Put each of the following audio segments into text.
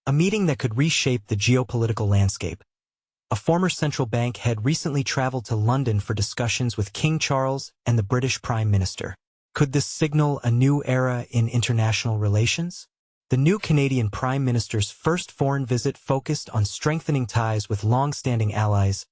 a meeting that could reshape the geopolitical landscape. A former central bank head recently traveled to London for discussions with King Charles and the British Prime Minister. Could this signal a new era in international relations? The new Canadian Prime Minister's first foreign visit focused on strengthening ties with long-standing allies,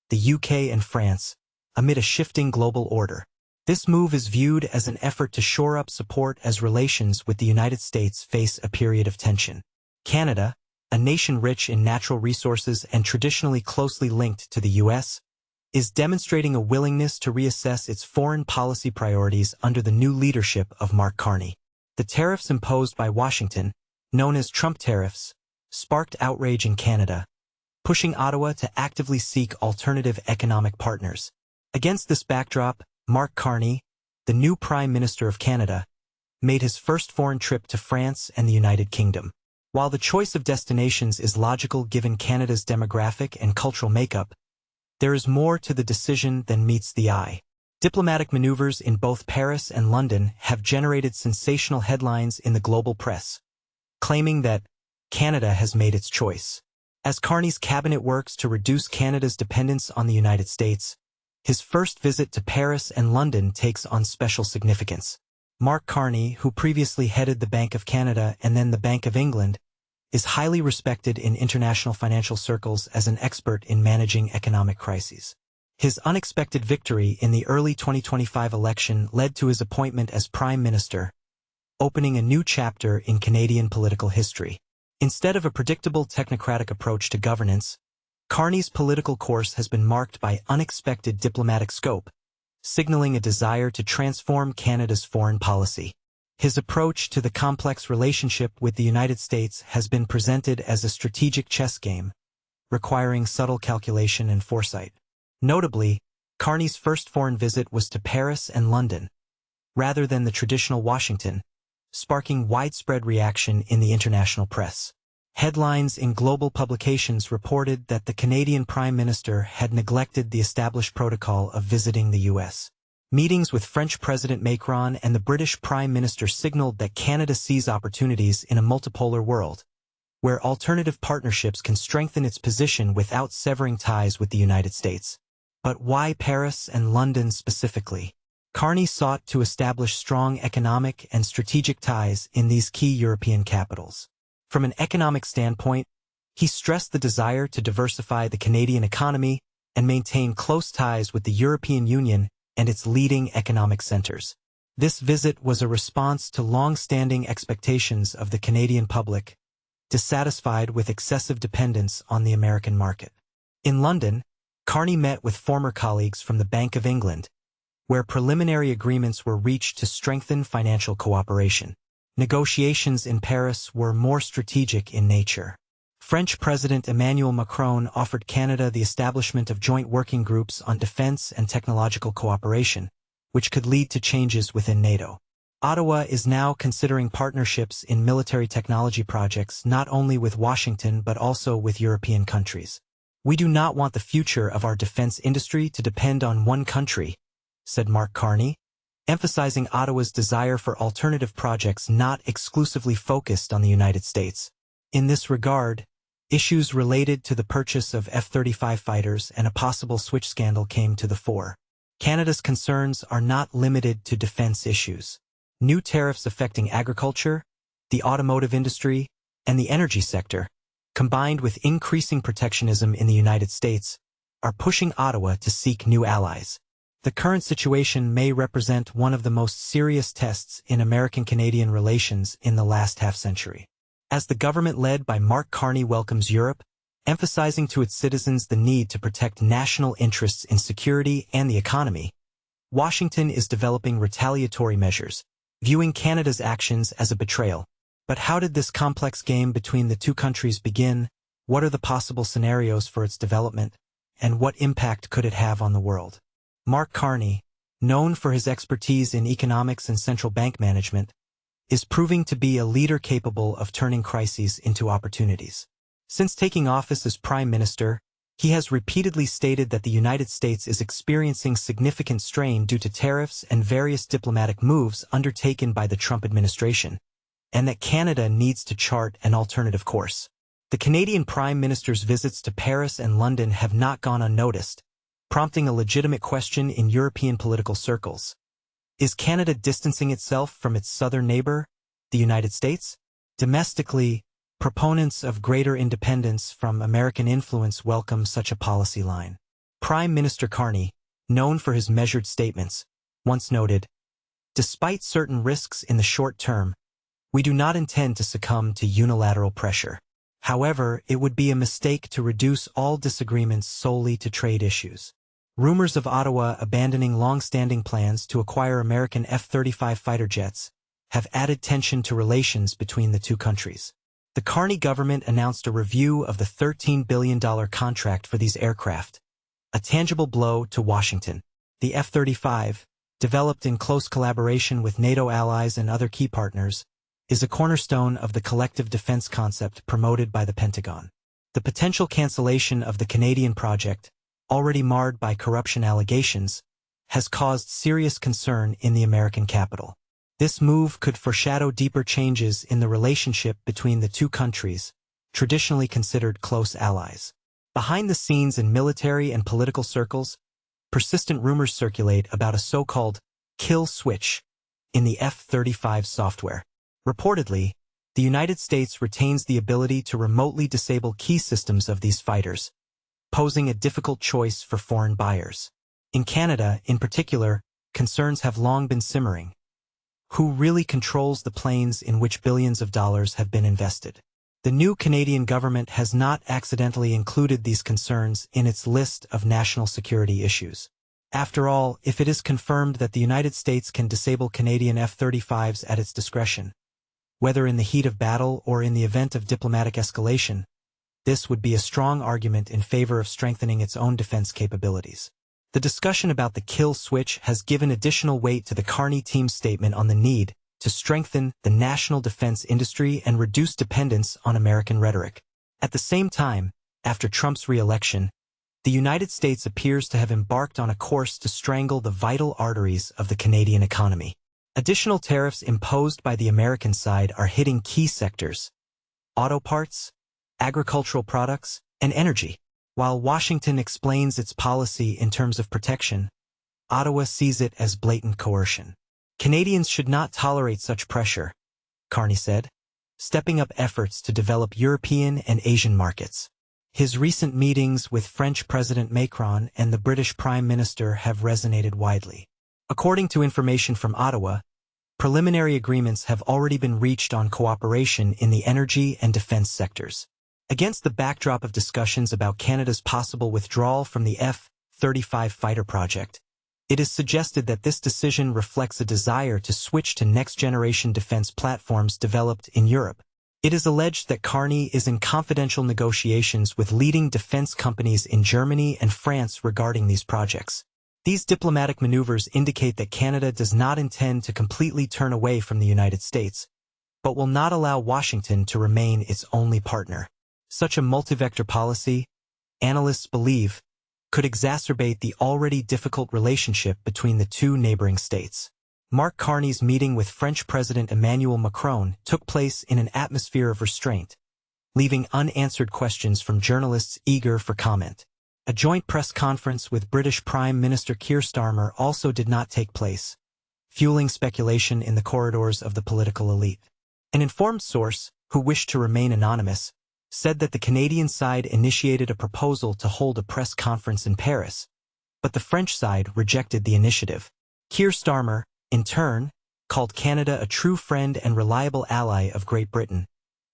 the UK and France, amid a shifting global order. This move is viewed as an effort to shore up support as relations with the United States face a period of tension. Canada, a nation rich in natural resources and traditionally closely linked to the U.S., is demonstrating a willingness to reassess its foreign policy priorities under the new leadership of Mark Carney. The tariffs imposed by Washington, known as Trump tariffs, sparked outrage in Canada, pushing Ottawa to actively seek alternative economic partners. Against this backdrop, Mark Carney, the new Prime Minister of Canada, made his first foreign trip to France and the United Kingdom. While the choice of destinations is logical given Canada's demographic and cultural makeup, there is more to the decision than meets the eye. Diplomatic maneuvers in both Paris and London have generated sensational headlines in the global press, claiming that Canada has made its choice. As Carney's cabinet works to reduce Canada's dependence on the United States, his first visit to Paris and London takes on special significance. Mark Carney, who previously headed the Bank of Canada and then the Bank of England, is highly respected in international financial circles as an expert in managing economic crises. His unexpected victory in the early 2025 election led to his appointment as Prime Minister, opening a new chapter in Canadian political history. Instead of a predictable technocratic approach to governance, Carney's political course has been marked by unexpected diplomatic scope, signaling a desire to transform Canada's foreign policy. His approach to the complex relationship with the United States has been presented as a strategic chess game, requiring subtle calculation and foresight. Notably, Carney's first foreign visit was to Paris and London, rather than the traditional Washington, sparking widespread reaction in the international press. Headlines in global publications reported that the Canadian Prime Minister had neglected the established protocol of visiting the U.S. Meetings with French President Macron and the British Prime Minister signaled that Canada sees opportunities in a multipolar world, where alternative partnerships can strengthen its position without severing ties with the United States. But why Paris and London specifically? Carney sought to establish strong economic and strategic ties in these key European capitals. From an economic standpoint, he stressed the desire to diversify the Canadian economy and maintain close ties with the European Union and its leading economic centers. This visit was a response to long-standing expectations of the Canadian public, dissatisfied with excessive dependence on the American market. In London, Carney met with former colleagues from the Bank of England, where preliminary agreements were reached to strengthen financial cooperation. Negotiations in Paris were more strategic in nature. French President Emmanuel Macron offered Canada the establishment of joint working groups on defense and technological cooperation, which could lead to changes within NATO. Ottawa is now considering partnerships in military technology projects not only with Washington but also with European countries. "We do not want the future of our defense industry to depend on one country," said Mark Carney, emphasizing Ottawa's desire for alternative projects not exclusively focused on the United States. In this regard, issues related to the purchase of F-35 fighters and a possible switch scandal came to the fore. Canada's concerns are not limited to defense issues. New tariffs affecting agriculture, the automotive industry, and the energy sector, combined with increasing protectionism in the United States, are pushing Ottawa to seek new allies. The current situation may represent one of the most serious tests in American-Canadian relations in the last half-century. As the government led by Mark Carney welcomes Europe, emphasizing to its citizens the need to protect national interests in security and the economy, Washington is developing retaliatory measures, viewing Canada's actions as a betrayal. But how did this complex game between the two countries begin? What are the possible scenarios for its development? And what impact could it have on the world? Mark Carney, known for his expertise in economics and central bank management, is proving to be a leader capable of turning crises into opportunities. Since taking office as Prime Minister, he has repeatedly stated that the United States is experiencing significant strain due to tariffs and various diplomatic moves undertaken by the Trump administration, and that Canada needs to chart an alternative course. The Canadian Prime Minister's visits to Paris and London have not gone unnoticed, prompting a legitimate question in European political circles. Is Canada distancing itself from its southern neighbor, the United States? Domestically, proponents of greater independence from American influence welcome such a policy line. Prime Minister Carney, known for his measured statements, once noted, "Despite certain risks in the short term, we do not intend to succumb to unilateral pressure. However, it would be a mistake to reduce all disagreements solely to trade issues." Rumors of Ottawa abandoning long-standing plans to acquire American F-35 fighter jets have added tension to relations between the two countries. The Carney government announced a review of the $13 billion contract for these aircraft, a tangible blow to Washington. The F-35, developed in close collaboration with NATO allies and other key partners, is a cornerstone of the collective defense concept promoted by the Pentagon. The potential cancellation of the Canadian project, already marred by corruption allegations, has caused serious concern in the American capital. This move could foreshadow deeper changes in the relationship between the two countries, traditionally considered close allies. Behind the scenes in military and political circles, persistent rumors circulate about a so-called kill switch in the F-35 software. Reportedly, the United States retains the ability to remotely disable key systems of these fighters, posing a difficult choice for foreign buyers. In Canada, in particular, concerns have long been simmering. Who really controls the planes in which billions of dollars have been invested? The new Canadian government has not accidentally included these concerns in its list of national security issues. After all, if it is confirmed that the United States can disable Canadian F-35s at its discretion, whether in the heat of battle or in the event of diplomatic escalation, this would be a strong argument in favor of strengthening its own defense capabilities. The discussion about the kill switch has given additional weight to the Carney team's statement on the need to strengthen the national defense industry and reduce dependence on American rhetoric. At the same time, after Trump's re-election, the United States appears to have embarked on a course to strangle the vital arteries of the Canadian economy. Additional tariffs imposed by the American side are hitting key sectors: auto parts, agricultural products, and energy. While Washington explains its policy in terms of protection, Ottawa sees it as blatant coercion. Canadians should not tolerate such pressure, Carney said, stepping up efforts to develop European and Asian markets. His recent meetings with French President Macron and the British Prime Minister have resonated widely. According to information from Ottawa, preliminary agreements have already been reached on cooperation in the energy and defense sectors. Against the backdrop of discussions about Canada's possible withdrawal from the F-35 fighter project, it is suggested that this decision reflects a desire to switch to next-generation defense platforms developed in Europe. It is alleged that Carney is in confidential negotiations with leading defense companies in Germany and France regarding these projects. These diplomatic maneuvers indicate that Canada does not intend to completely turn away from the United States, but will not allow Washington to remain its only partner. Such a multi-vector policy, analysts believe, could exacerbate the already difficult relationship between the two neighboring states. Mark Carney's meeting with French President Emmanuel Macron took place in an atmosphere of restraint, leaving unanswered questions from journalists eager for comment. A joint press conference with British Prime Minister Keir Starmer also did not take place, fueling speculation in the corridors of the political elite. An informed source, who wished to remain anonymous, said that the Canadian side initiated a proposal to hold a press conference in Paris, but the French side rejected the initiative. Keir Starmer, in turn, called Canada a true friend and reliable ally of Great Britain,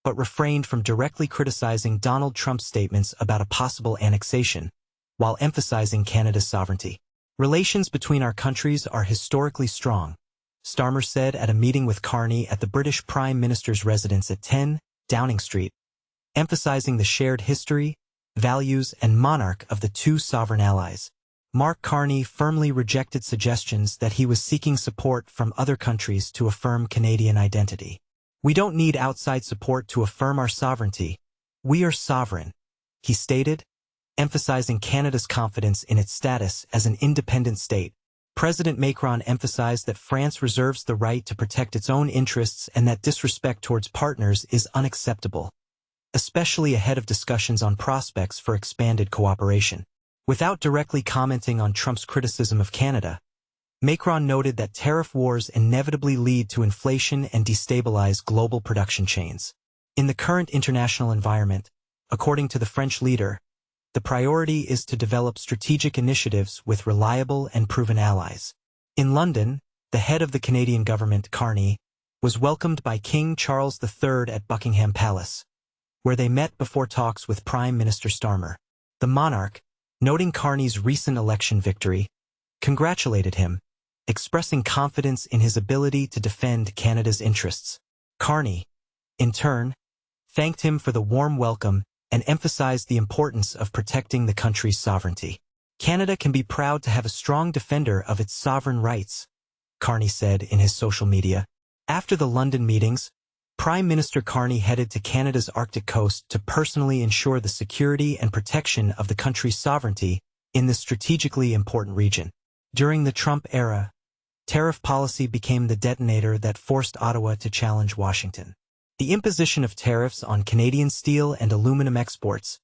but refrained from directly criticizing Donald Trump's statements about a possible annexation, while emphasizing Canada's sovereignty. Relations between our countries are historically strong, Starmer said at a meeting with Carney at the British Prime Minister's residence at 10 Downing Street, emphasizing the shared history, values, and monarch of the two sovereign allies. Mark Carney firmly rejected suggestions that he was seeking support from other countries to affirm Canadian identity. "We don't need outside support to affirm our sovereignty. We are sovereign," he stated, emphasizing Canada's confidence in its status as an independent state. President Macron emphasized that France reserves the right to protect its own interests and that disrespect towards partners is unacceptable. especially ahead of discussions on prospects for expanded cooperation. Without directly commenting on Trump's criticism of Canada, Macron noted that tariff wars inevitably lead to inflation and destabilize global production chains. In the current international environment, according to the French leader, the priority is to develop strategic initiatives with reliable and proven allies. In London, the head of the Canadian government, Carney, was welcomed by King Charles III at Buckingham Palace, where they met before talks with Prime Minister Starmer. The monarch, noting Carney's recent election victory, congratulated him, expressing confidence in his ability to defend Canada's interests. Carney, in turn, thanked him for the warm welcome and emphasized the importance of protecting the country's sovereignty. Canada can be proud to have a strong defender of its sovereign rights, Carney said in his social media. After the London meetings, Prime Minister Carney headed to Canada's Arctic coast to personally ensure the security and protection of the country's sovereignty in this strategically important region. During the Trump era, tariff policy became the detonator that forced Ottawa to challenge Washington. The imposition of tariffs on Canadian steel and aluminum exports,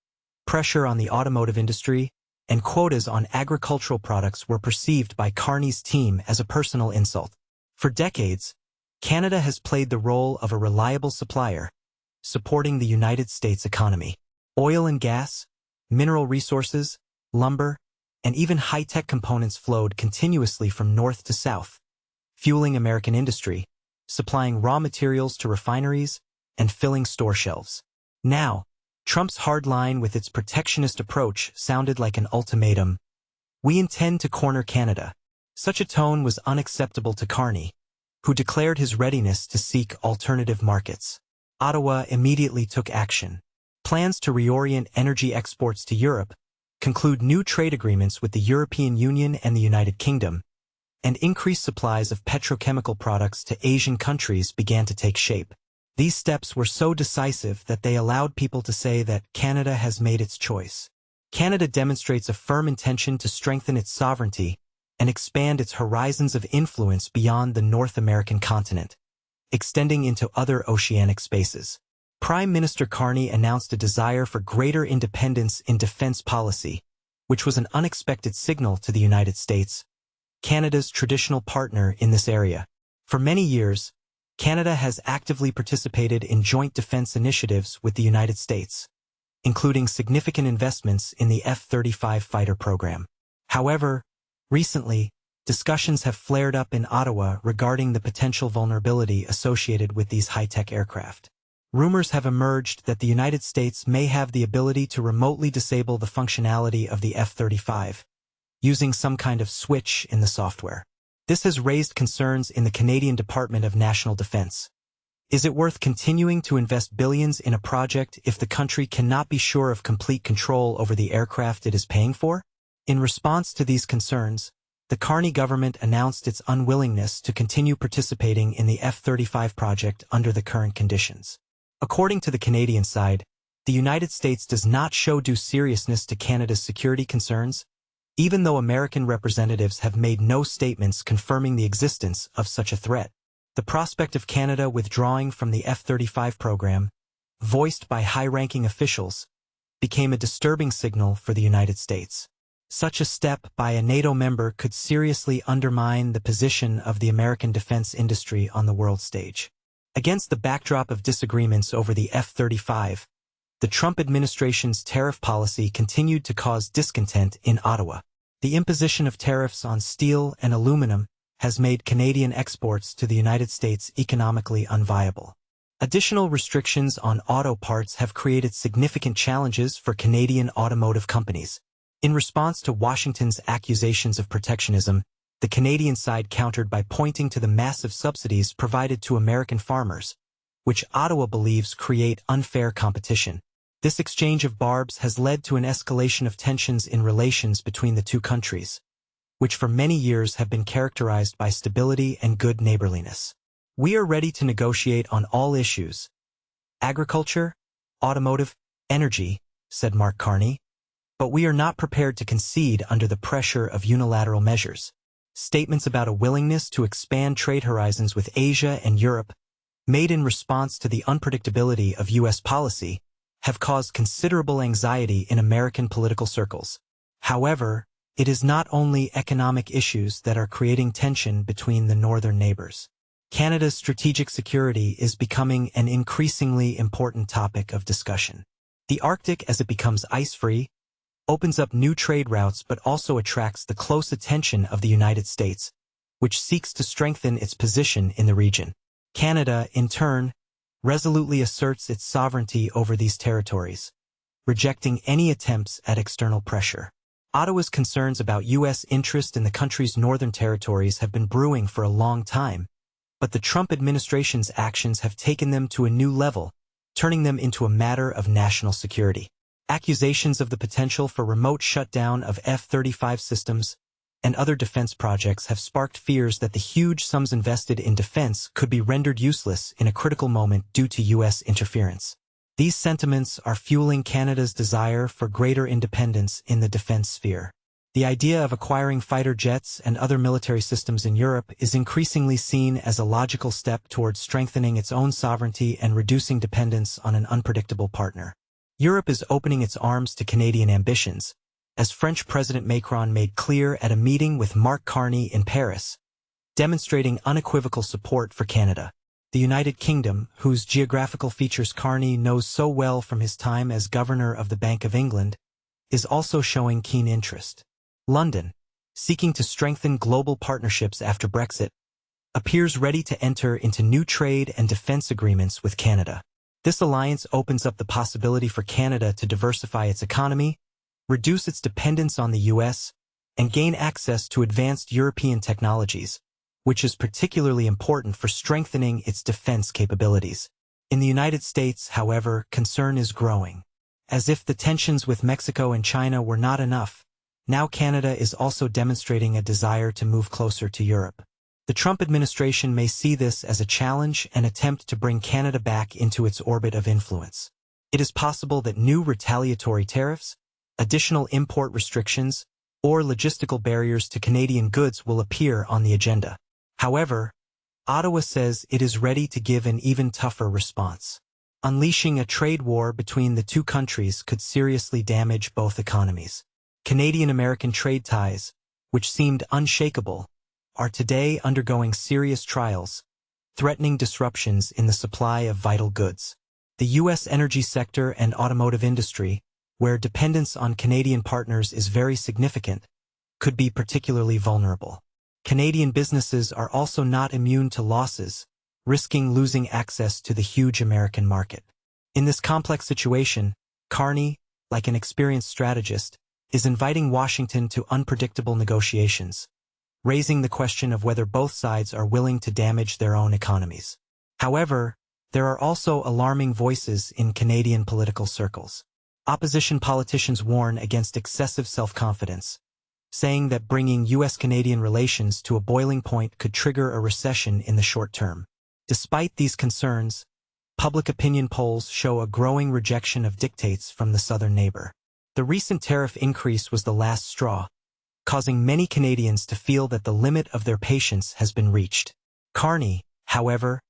pressure on the automotive industry, and quotas on agricultural products were perceived by Carney's team as a personal insult. For decades, Canada has played the role of a reliable supplier, supporting the United States economy. Oil and gas, mineral resources, lumber, and even high-tech components flowed continuously from north to south, fueling American industry, supplying raw materials to refineries, and filling store shelves. Now, Trump's hard line with its protectionist approach sounded like an ultimatum. We intend to corner Canada. Such a tone was unacceptable to Carney, who declared his readiness to seek alternative markets. Ottawa immediately took action. Plans to reorient energy exports to Europe, conclude new trade agreements with the European Union and the United Kingdom, and increase supplies of petrochemical products to Asian countries began to take shape. These steps were so decisive that they allowed people to say that Canada has made its choice. Canada demonstrates a firm intention to strengthen its sovereignty and expand its horizons of influence beyond the North American continent, extending into other oceanic spaces. Prime Minister Carney announced a desire for greater independence in defense policy, which was an unexpected signal to the United States, Canada's traditional partner in this area. For many years, Canada has actively participated in joint defense initiatives with the United States, including significant investments in the F-35 fighter program. However, recently, discussions have flared up in Ottawa regarding the potential vulnerability associated with these high-tech aircraft. Rumors have emerged that the United States may have the ability to remotely disable the functionality of the F-35, using some kind of switch in the software. This has raised concerns in the Canadian Department of National Defence. Is it worth continuing to invest billions in a project if the country cannot be sure of complete control over the aircraft it is paying for? In response to these concerns, the Carney government announced its unwillingness to continue participating in the F-35 project under the current conditions. According to the Canadian side, the United States does not show due seriousness to Canada's security concerns, even though American representatives have made no statements confirming the existence of such a threat. The prospect of Canada withdrawing from the F-35 program, voiced by high-ranking officials, became a disturbing signal for the United States. Such a step by a NATO member could seriously undermine the position of the American defense industry on the world stage. Against the backdrop of disagreements over the F-35, the Trump administration's tariff policy continued to cause discontent in Ottawa. The imposition of tariffs on steel and aluminum has made Canadian exports to the United States economically unviable. Additional restrictions on auto parts have created significant challenges for Canadian automotive companies. In response to Washington's accusations of protectionism, the Canadian side countered by pointing to the massive subsidies provided to American farmers, which Ottawa believes create unfair competition. This exchange of barbs has led to an escalation of tensions in relations between the two countries, which for many years have been characterized by stability and good neighborliness. We are ready to negotiate on all issues: agriculture, automotive, energy, said Mark Carney, but we are not prepared to concede under the pressure of unilateral measures. Statements about a willingness to expand trade horizons with Asia and Europe, made in response to the unpredictability of U.S. policy, have caused considerable anxiety in American political circles. However, it is not only economic issues that are creating tension between the northern neighbors. Canada's strategic security is becoming an increasingly important topic of discussion. The Arctic, as it becomes ice-free, opens up new trade routes but also attracts the close attention of the United States, which seeks to strengthen its position in the region. Canada, in turn, resolutely asserts its sovereignty over these territories, rejecting any attempts at external pressure. Ottawa's concerns about U.S. interest in the country's northern territories have been brewing for a long time, but the Trump administration's actions have taken them to a new level, turning them into a matter of national security. Accusations of the potential for remote shutdown of F-35 systems and other defense projects have sparked fears that the huge sums invested in defense could be rendered useless in a critical moment due to U.S. interference. These sentiments are fueling Canada's desire for greater independence in the defense sphere. The idea of acquiring fighter jets and other military systems in Europe is increasingly seen as a logical step towards strengthening its own sovereignty and reducing dependence on an unpredictable partner. Europe is opening its arms to Canadian ambitions, as French President Macron made clear at a meeting with Mark Carney in Paris, demonstrating unequivocal support for Canada. The United Kingdom, whose geographical features Carney knows so well from his time as Governor of the Bank of England, is also showing keen interest. London, seeking to strengthen global partnerships after Brexit, appears ready to enter into new trade and defense agreements with Canada. This alliance opens up the possibility for Canada to diversify its economy, reduce its dependence on the U.S., and gain access to advanced European technologies, which is particularly important for strengthening its defense capabilities. In the United States, however, concern is growing. As if the tensions with Mexico and China were not enough, now Canada is also demonstrating a desire to move closer to Europe. The Trump administration may see this as a challenge and attempt to bring Canada back into its orbit of influence. It is possible that new retaliatory tariffs, additional import restrictions, or logistical barriers to Canadian goods will appear on the agenda. However, Ottawa says it is ready to give an even tougher response. Unleashing a trade war between the two countries could seriously damage both economies. Canadian-American trade ties, which seemed unshakable, are today undergoing serious trials, threatening disruptions in the supply of vital goods. The U.S. energy sector and automotive industry, where dependence on Canadian partners is very significant, could be particularly vulnerable. Canadian businesses are also not immune to losses, risking losing access to the huge American market. In this complex situation, Carney, like an experienced strategist, is inviting Washington to unpredictable negotiations, raising the question of whether both sides are willing to damage their own economies. However, there are also alarming voices in Canadian political circles. Opposition politicians warn against excessive self-confidence, saying that bringing U.S.-Canadian relations to a boiling point could trigger a recession in the short term. Despite these concerns, public opinion polls show a growing rejection of dictates from the southern neighbor. The recent tariff increase was the last straw, causing many Canadians to feel that the limit of their patience has been reached. Carney, however,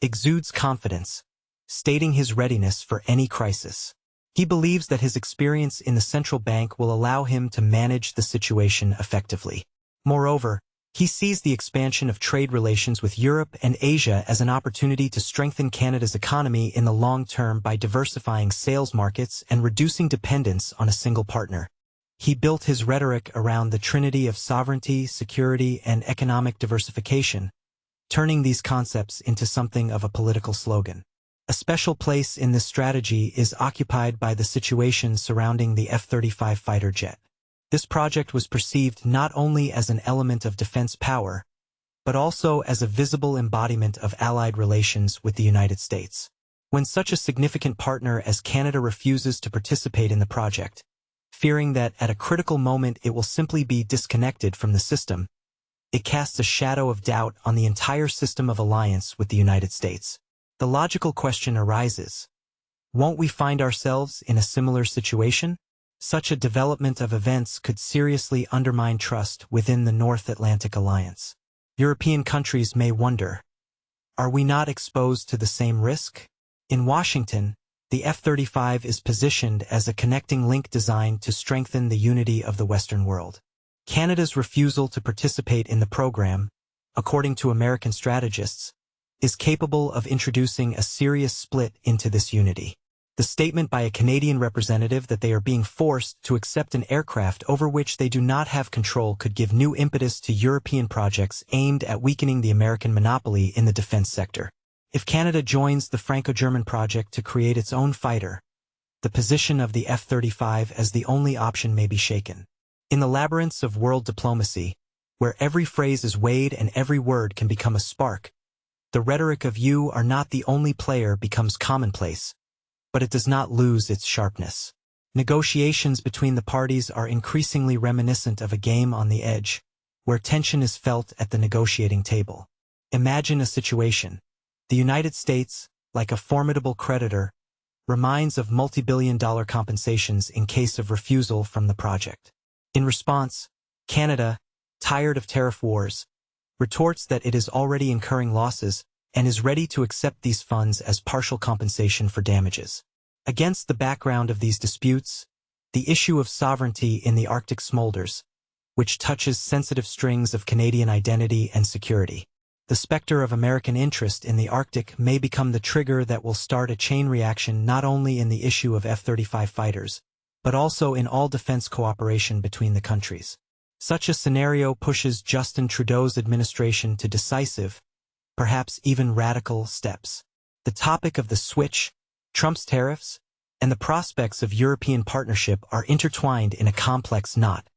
exudes confidence, stating his readiness for any crisis. He believes that his experience in the central bank will allow him to manage the situation effectively. Moreover, he sees the expansion of trade relations with Europe and Asia as an opportunity to strengthen Canada's economy in the long term by diversifying sales markets and reducing dependence on a single partner. He built his rhetoric around the trinity of sovereignty, security, and economic diversification, turning these concepts into something of a political slogan. A special place in this strategy is occupied by the situation surrounding the F-35 fighter jet. This project was perceived not only as an element of defense power, but also as a visible embodiment of allied relations with the United States. When such a significant partner as Canada refuses to participate in the project, fearing that at a critical moment it will simply be disconnected from the system, it casts a shadow of doubt on the entire system of alliance with the United States. The logical question arises: won't we find ourselves in a similar situation? Such a development of events could seriously undermine trust within the North Atlantic Alliance. European countries may wonder, are we not exposed to the same risk? In Washington, The F-35 is positioned as a connecting link designed to strengthen the unity of the Western world. Canada's refusal to participate in the program, according to American strategists, is capable of introducing a serious split into this unity. The statement by a Canadian representative that they are being forced to accept an aircraft over which they do not have control could give new impetus to European projects aimed at weakening the American monopoly in the defense sector. If Canada joins the Franco-German project to create its own fighter, the position of the F-35 as the only option may be shaken. In the labyrinths of world diplomacy, where every phrase is weighed and every word can become a spark, the rhetoric of "you are not the only player" becomes commonplace, but it does not lose its sharpness. Negotiations between the parties are increasingly reminiscent of a game on the edge, where tension is felt at the negotiating table. Imagine a situation. The United States, like a formidable creditor, reminds of multi-billion-dollar compensations in case of refusal from the project. In response, Canada, tired of tariff wars, retorts that it is already incurring losses and is ready to accept these funds as partial compensation for damages. Against the background of these disputes, the issue of sovereignty in the Arctic smolders, which touches sensitive strings of Canadian identity and security. The specter of American interest in the Arctic may become the trigger that will start a chain reaction not only in the issue of F-35 fighters, but also in all defense cooperation between the countries. Such a scenario pushes Justin Trudeau's administration to decisive, perhaps even radical, steps. The topic of the switch, Trump's tariffs, and the prospects of European partnership are intertwined in a complex knot,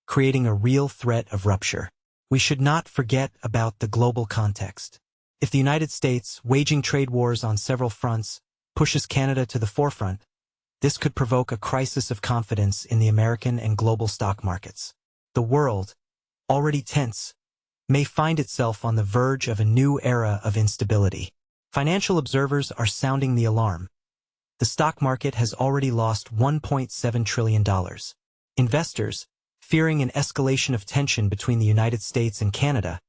creating a real threat of rupture. We should not forget about the global context. If the United States, waging trade wars on several fronts, pushes Canada to the forefront, this could provoke a crisis of confidence in the American and global stock markets. The world, already tense, may find itself on the verge of a new era of instability. Financial observers are sounding the alarm. The stock market has already lost $1.7 trillion. Investors, fearing an escalation of tension between the United States and Canada,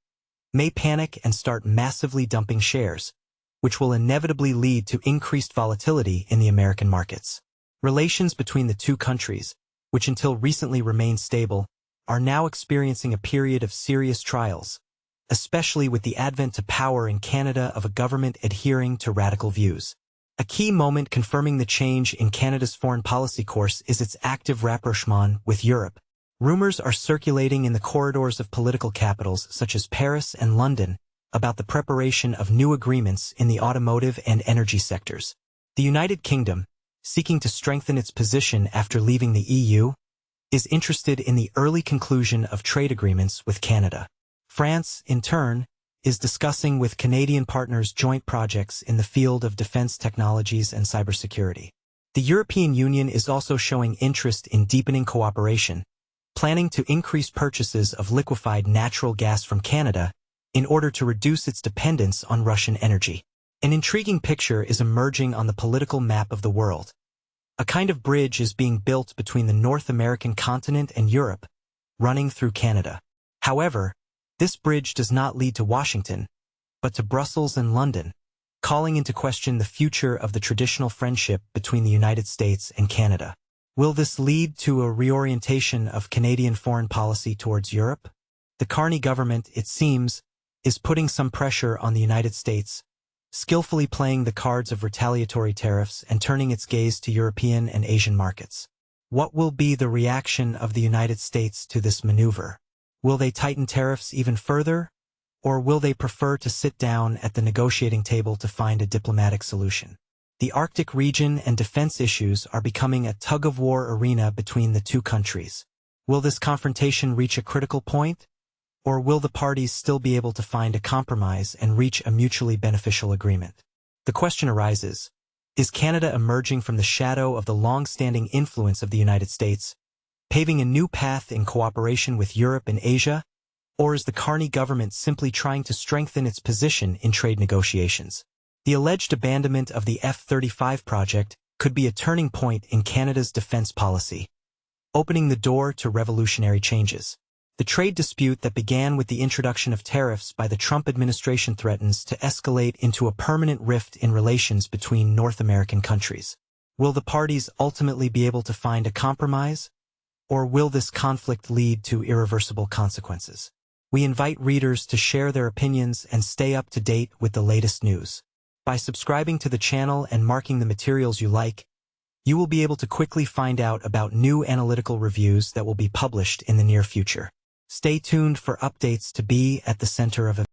may panic and start massively dumping shares, which will inevitably lead to increased volatility in the American markets. Relations between the two countries, which until recently remained stable, are now experiencing a period of serious trials, especially with the advent to power in Canada of a government adhering to radical views. A key moment confirming the change in Canada's foreign policy course is its active rapprochement with Europe. Rumors are circulating in the corridors of political capitals such as Paris and London about the preparation of new agreements in the automotive and energy sectors. The United Kingdom, seeking to strengthen its position after leaving the EU, is interested in the early conclusion of trade agreements with Canada. France, in turn, is discussing with Canadian partners joint projects in the field of defense technologies and cybersecurity. The European Union is also showing interest in deepening cooperation, planning to increase purchases of liquefied natural gas from Canada in order to reduce its dependence on Russian energy. An intriguing picture is emerging on the political map of the world. A kind of bridge is being built between the North American continent and Europe, running through Canada. However, this bridge does not lead to Washington, but to Brussels and London, calling into question the future of the traditional friendship between the United States and Canada. Will this lead to a reorientation of Canadian foreign policy towards Europe? The Carney government, it seems, is putting some pressure on the United States, skillfully playing the cards of retaliatory tariffs and turning its gaze to European and Asian markets. What will be the reaction of the United States to this maneuver? Will they tighten tariffs even further, or will they prefer to sit down at the negotiating table to find a diplomatic solution? The Arctic region and defense issues are becoming a tug-of-war arena between the two countries. Will this confrontation reach a critical point, or will the parties still be able to find a compromise and reach a mutually beneficial agreement? The question arises, is Canada emerging from the shadow of the long-standing influence of the United States, paving a new path in cooperation with Europe and Asia, or is the Carney government simply trying to strengthen its position in trade negotiations? The alleged abandonment of the F-35 project could be a turning point in Canada's defense policy, opening the door to revolutionary changes. The trade dispute that began with the introduction of tariffs by the Trump administration threatens to escalate into a permanent rift in relations between North American countries. Will the parties ultimately be able to find a compromise? Or will this conflict lead to irreversible consequences? We invite readers to share their opinions and stay up to date with the latest news. By subscribing to the channel and marking the materials you like, you will be able to quickly find out about new analytical reviews that will be published in the near future. Stay tuned for updates to be at the center of